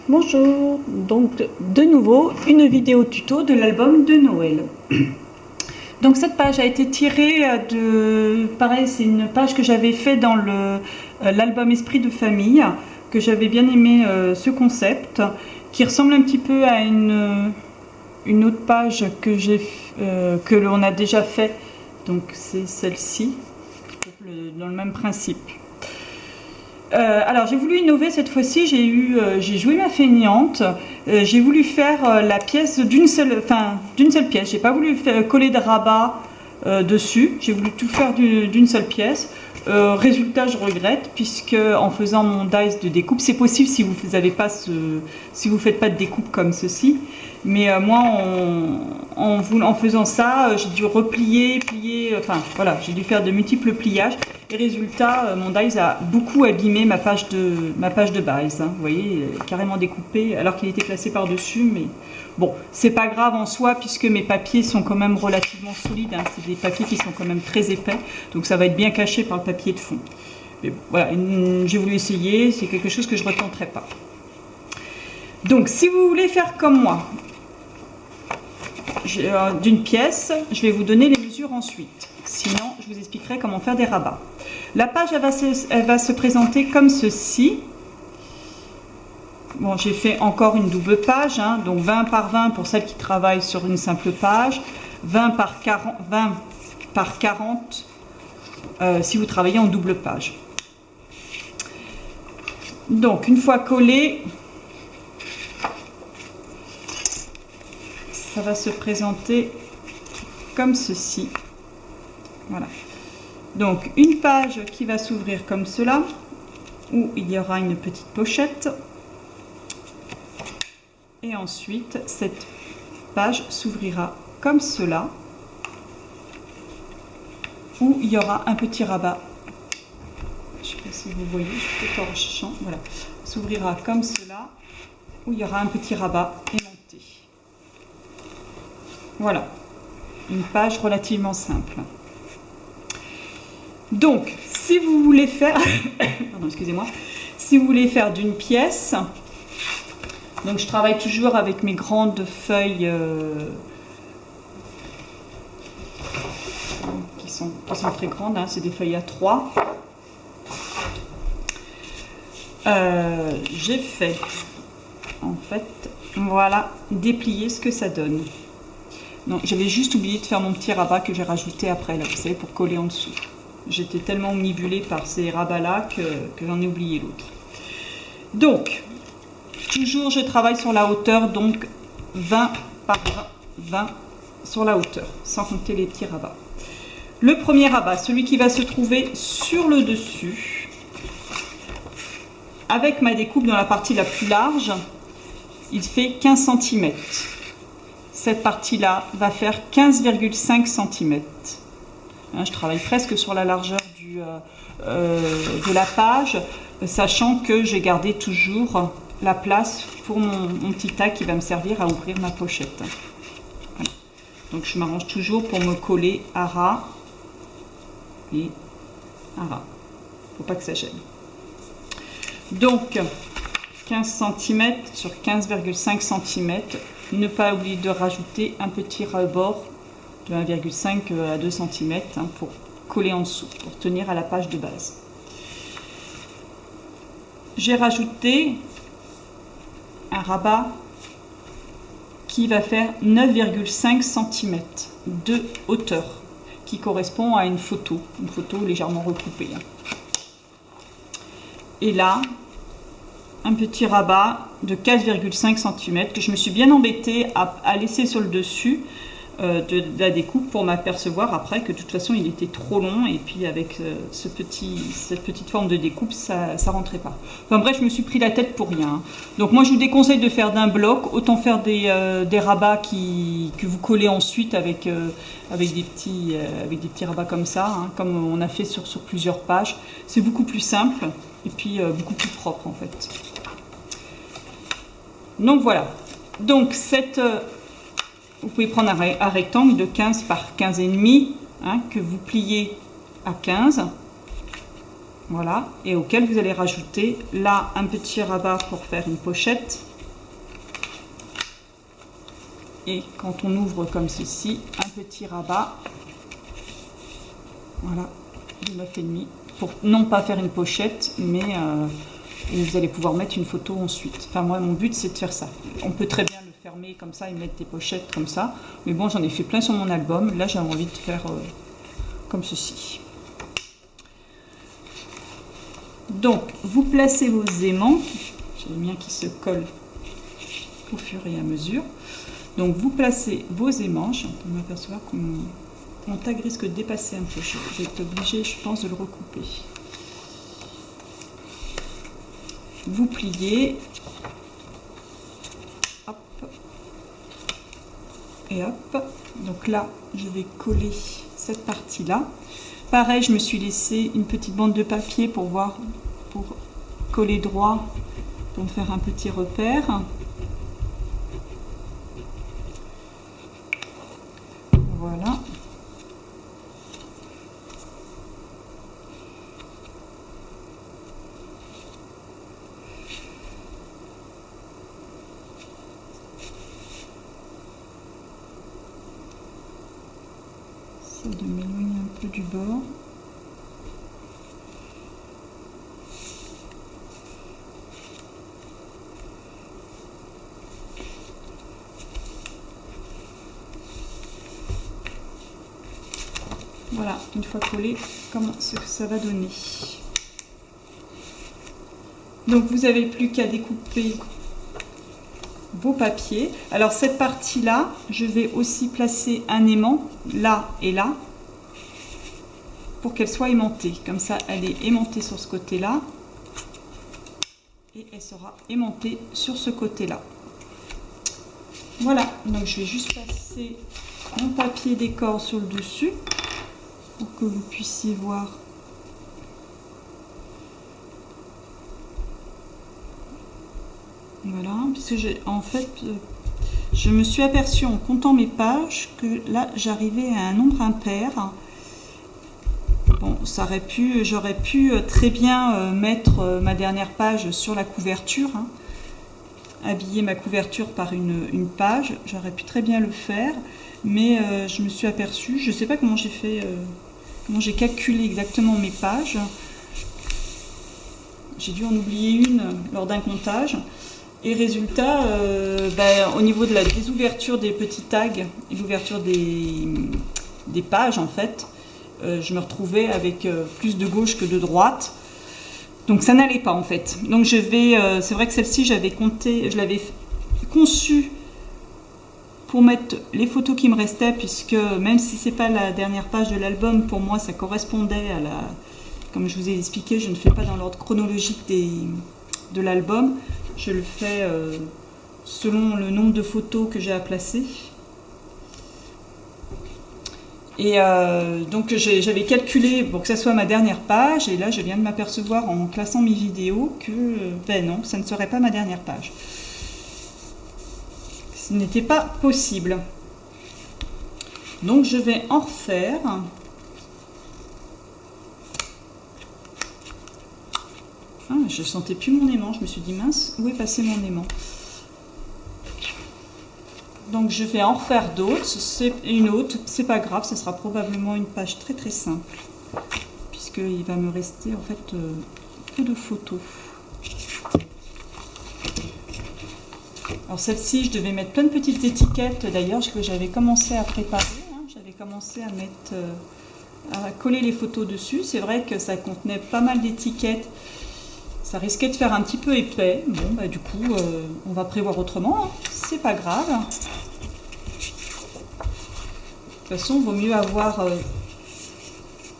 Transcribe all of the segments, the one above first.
Bonjour, donc de nouveau une vidéo tuto de l'album de Noël. Donc cette page a été tirée pareil, c'est une page que j'avais fait dans l'album Esprit de famille, que j'avais bien aimé ce concept, qui ressemble un petit peu à une autre page que l'on a déjà fait, donc c'est celle-ci, dans le même principe. Alors j'ai voulu innover cette fois-ci, j'ai joué ma feignante, j'ai voulu faire la pièce d'une seule pièce, j'ai pas voulu coller de rabat dessus, j'ai voulu tout faire d'une seule pièce. Résultat, je regrette, puisque en faisant mon dice de découpe, c'est possible si vous faites pas de découpe comme ceci, mais moi en faisant ça, j'ai dû replier, plier, enfin voilà, j'ai dû faire de multiples pliages. Et résultat, mon dice a beaucoup abîmé ma page de base. Hein. Vous voyez, carrément découpé, alors qu'il était placé par-dessus. Mais bon, c'est pas grave en soi, puisque mes papiers sont quand même relativement solides. Hein. C'est des papiers qui sont quand même très épais. Donc ça va être bien caché par le papier de fond. Mais bon, voilà, j'ai voulu essayer. C'est quelque chose que je ne retenterai pas. Donc, si vous voulez faire comme moi, d'une pièce, je vais vous donner les mesures ensuite. Sinon, je vous expliquerai comment faire des rabats. La page, elle va se présenter comme ceci. Bon, j'ai fait encore une double page, hein, donc 20 par 20 pour celles qui travaillent sur une simple page, 20 par 40 si vous travaillez en double page. Donc, une fois collé, ça va se présenter comme ceci. Voilà. Donc une page qui va s'ouvrir comme cela, où il y aura une petite pochette. Et ensuite, cette page s'ouvrira comme cela, où il y aura un petit rabat. Je ne sais pas si vous voyez, je suis peut-être hors champ. Voilà. S'ouvrira comme cela, où il y aura un petit rabat aimanté. Voilà. Une page relativement simple. Donc, si vous voulez faire, pardon, excusez-moi, si vous voulez faire d'une pièce, donc je travaille toujours avec mes grandes feuilles qui sont très grandes, hein, c'est des feuilles A3. J'ai fait, en fait, voilà, déplier ce que ça donne. Non, j'avais juste oublié de faire mon petit rabat que j'ai rajouté après, là, vous savez, pour coller en dessous. J'étais tellement omnibulée par ces rabats-là que j'en ai oublié l'autre. Donc, toujours je travaille sur la hauteur, donc 20 par 20 sur la hauteur, sans compter les petits rabats. Le premier rabat, celui qui va se trouver sur le dessus, avec ma découpe dans la partie la plus large, il fait 15 cm. Cette partie-là va faire 15,5 cm. Hein, je travaille presque sur la largeur de la page, sachant que j'ai gardé toujours la place pour mon petit tac qui va me servir à ouvrir ma pochette. Voilà. Donc je m'arrange toujours pour me coller à ras et à ras. Il ne faut pas que ça gêne. Donc 15 cm sur 15,5 cm. Ne pas oublier de rajouter un petit ras-bord de 1,5 à 2 cm hein, pour coller en dessous, pour tenir à la page de base. J'ai rajouté un rabat qui va faire 9,5 cm de hauteur, qui correspond à une photo légèrement recoupée. Et là, un petit rabat de 4,5 cm que je me suis bien embêtée à laisser sur le dessus de la découpe pour m'apercevoir après que de toute façon il était trop long et puis avec cette petite forme de découpe ça rentrait pas. Enfin bref, je me suis pris la tête pour rien. Donc moi je vous déconseille de faire d'un bloc, autant faire des rabats que vous collez ensuite avec des petits rabats comme ça, hein, comme on a fait sur plusieurs pages. C'est beaucoup plus simple et puis beaucoup plus propre en fait. Donc voilà. Donc vous pouvez prendre un rectangle de 15 par 15,5 hein, que vous pliez à 15. Voilà. Et auquel vous allez rajouter là un petit rabat pour faire une pochette Et quand on ouvre comme ceci, un petit rabat, voilà, de 9,5, pour non pas faire une pochette, mais vous allez pouvoir mettre une photo ensuite. Enfin moi mon but c'est de faire ça. On peut très bien le fermer comme ça et mettre des pochettes comme ça, mais bon j'en ai fait plein sur mon album, là j'ai envie de faire comme ceci. Donc vous placez vos aimants, j'ai le mien qui se colle au fur et à mesure. Donc vous placez vos aimants, je suis en train de m'apercevoir que mon tag risque de dépasser un peu, je vais être obligée je pense de le recouper. Vous pliez, hop, et hop, donc là je vais coller cette partie là. Pareil, je me suis laissé une petite bande de papier pour voir, pour coller droit, pour me faire un petit repère. Voilà. J'essaie de m'éloigner un peu du bord. Voilà, une fois collé, comment ça va donner. Donc vous n'avez plus qu'à découper vos papiers. Alors cette partie-là, je vais aussi placer un aimant là et là pour qu'elle soit aimantée. Comme ça, elle est aimantée sur ce côté-là et elle sera aimantée sur ce côté-là. Voilà, donc je vais juste passer mon papier décor sur le dessus pour que vous puissiez voir. Voilà, parce que en fait, je me suis aperçue en comptant mes pages que là, j'arrivais à un nombre impair. Bon, j'aurais pu très bien mettre ma dernière page sur la couverture, hein, habiller ma couverture par une page, j'aurais pu très bien le faire, mais je me suis aperçue, je ne sais pas comment j'ai fait, comment j'ai calculé exactement mes pages. J'ai dû en oublier une lors d'un comptage. Et résultat, au niveau des ouvertures des petits tags et l'ouverture des pages, en fait, je me retrouvais avec plus de gauche que de droite. Donc ça n'allait pas, en fait. Donc c'est vrai que celle-ci, je l'avais conçue pour mettre les photos qui me restaient, puisque même si c'est pas la dernière page de l'album, pour moi, ça correspondait à la... Comme je vous ai expliqué, je ne fais pas dans l'ordre chronologique de l'album. Je le fais selon le nombre de photos que j'ai à placer. Et donc j'avais calculé pour que ça soit ma dernière page. Et là, je viens de m'apercevoir en classant mes vidéos que non, ça ne serait pas ma dernière page. Ce n'était pas possible. Donc je vais en refaire. Ah, je ne sentais plus mon aimant, je me suis dit mince, où est passé mon aimant? Donc je vais en refaire d'autres, c'est une autre, c'est pas grave, ce sera probablement une page très très simple, puisqu'il va me rester en fait peu de photos. Alors celle-ci, je devais mettre plein de petites étiquettes d'ailleurs que j'avais commencé à préparer, hein. J'avais commencé à mettre, à coller les photos dessus. C'est vrai que ça contenait pas mal d'étiquettes. Ça risquait de faire un petit peu épais. Bon, du coup, on va prévoir autrement. Hein. C'est pas grave. De toute façon, il vaut mieux avoir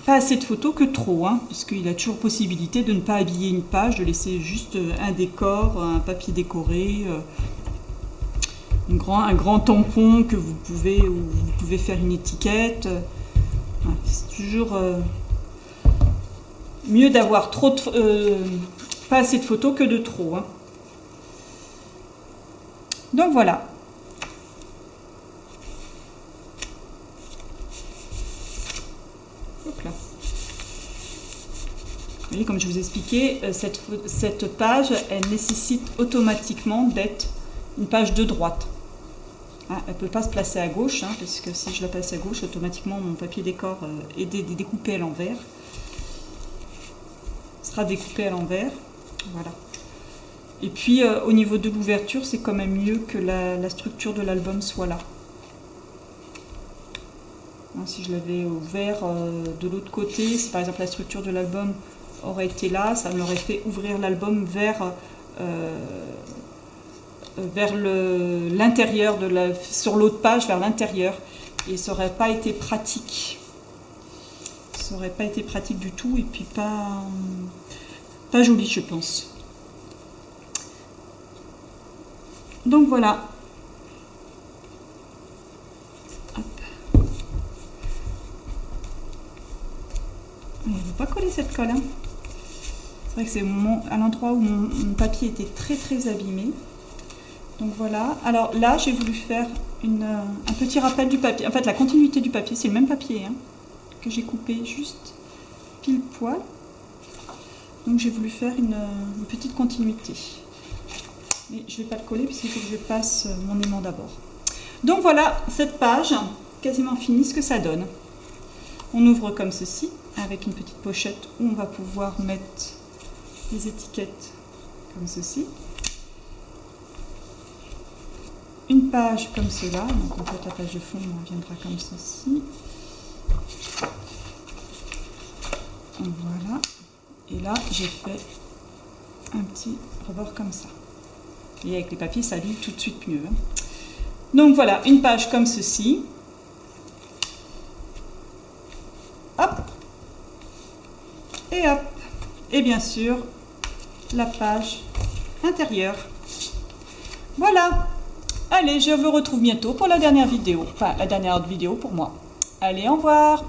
pas assez de photos que trop, hein, puisqu'il a toujours possibilité de ne pas habiller une page, de laisser juste un décor, un papier décoré, un grand tampon que où vous pouvez faire une étiquette. Voilà, c'est toujours mieux d'avoir pas assez de photos que de trop. Hein. Donc voilà. Hop là. Vous voyez, comme je vous ai expliqué, cette page, elle nécessite automatiquement d'être une page de droite. Ah, elle ne peut pas se placer à gauche, hein, parce que si je la place à gauche, automatiquement mon papier décor est découpé à l'envers. Sera découpé à l'envers. Voilà. Et puis au niveau de l'ouverture, c'est quand même mieux que la structure de l'album soit là. Hein, si je l'avais ouvert de l'autre côté, si par exemple la structure de l'album aurait été là, ça m'aurait fait ouvrir l'album vers l'intérieur, sur l'autre page, vers l'intérieur. Et ça n'aurait pas été pratique. Ça n'aurait pas été pratique du tout, et puis pas joli, je pense. Donc voilà. Hop. Il ne veut pas coller cette colle. Hein. C'est vrai que c'est à l'endroit où mon papier était très très abîmé. Donc voilà. Alors là, j'ai voulu faire un petit rappel du papier. En fait, la continuité du papier, c'est le même papier hein, que j'ai coupé juste pile poil. Donc j'ai voulu faire une petite continuité. Mais je ne vais pas le coller puisqu'il faut que je passe mon aimant d'abord. Donc voilà cette page, quasiment finie, ce que ça donne. On ouvre comme ceci, avec une petite pochette où on va pouvoir mettre les étiquettes comme ceci. Une page comme cela, donc en fait la page de fond viendra comme ceci. Voilà. Et là, j'ai fait un petit rebord comme ça. Et avec les papiers, ça lit tout de suite mieux. Hein. Donc voilà, une page comme ceci. Hop. Et hop. Et bien sûr, la page intérieure. Voilà. Allez, je vous retrouve bientôt pour la dernière vidéo. Enfin, la dernière vidéo pour moi. Allez, au revoir.